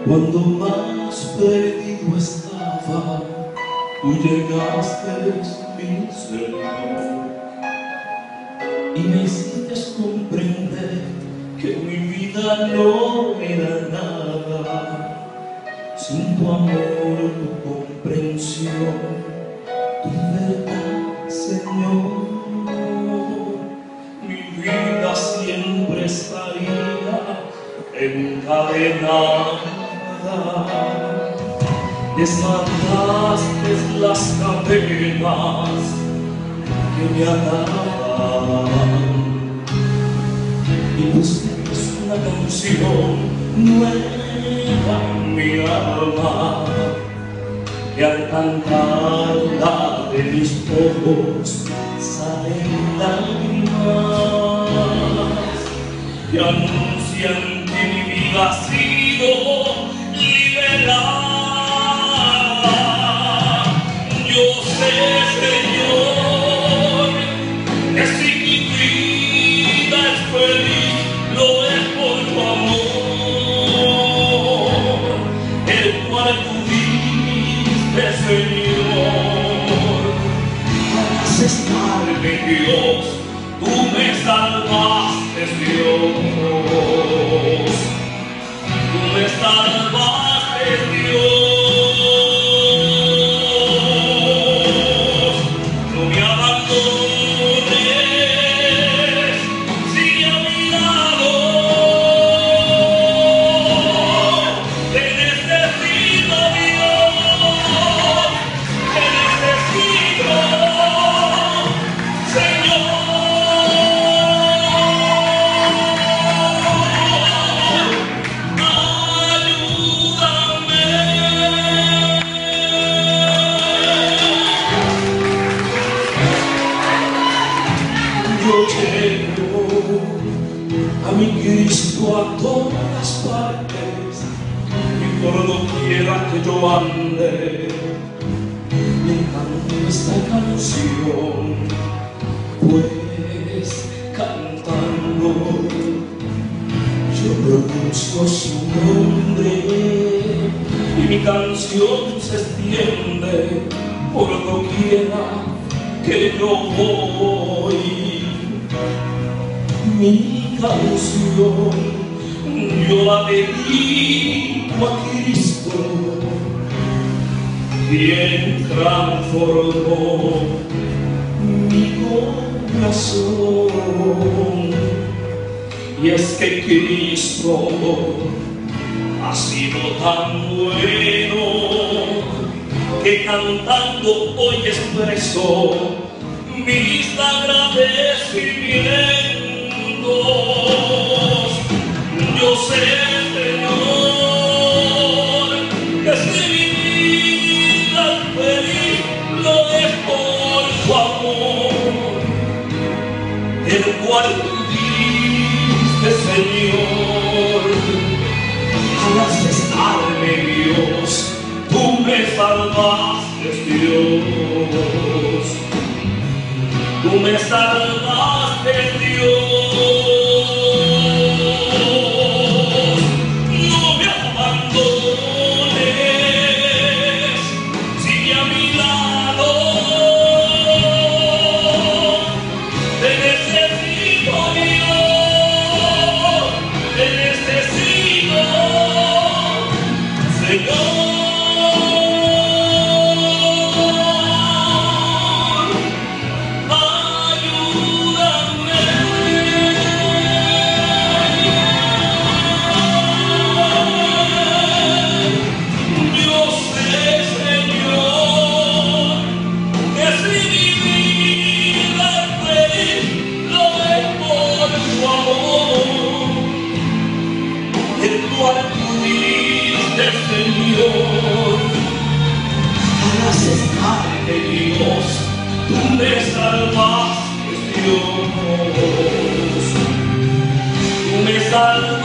Cuando más perdido estaba, tú llegaste, mi Señor, y me hiciste comprender que mi vida no era nada sin tu amor, tu comprensión, tu verdad, Señor. Mi vida siempre estaría encadenada. Desataste las cadenas que me ataban y pusiste una canción nueva en mi alma, que al cantarla de mis ojos salen lágrimas que anuncian que mi vida ha sido liberada. Yo sé, Señor, que si mi vida es feliz, lo es por tu amor, el cual tú diste, Señor. Hagas estarme, Dios, tú me salvaste, Dios. Tú me salvaste, Dios. No me abandones, sigue a mi lado. Te necesito, Dios. Te necesito, Señor. Yo llevo a mi Cristo a todas partes y por doquiera que yo ande le canto esta canción, pues cantando yo pronuncio su nombre y mi canción se extiende por doquiera que yo voy. Mi canción yo la dedico a Cristo, quien transformó mi corazón. Y es que Cristo ha sido tan bueno que cantando hoy expreso mis agradecimientos. Yo sé, Señor, que si mi vida es feliz, lo es por tu amor, el cual tú diste, Señor. Hagas estarme, Dios, tú me salvaste, Dios. Tú me salvaste, Dios. No me abandones, sigue a mi lado. Te necesito, Dios. Te necesito, Señor. Señor, hagas estarme, Dios, tú me salvaste, Dios, tú me salvaste.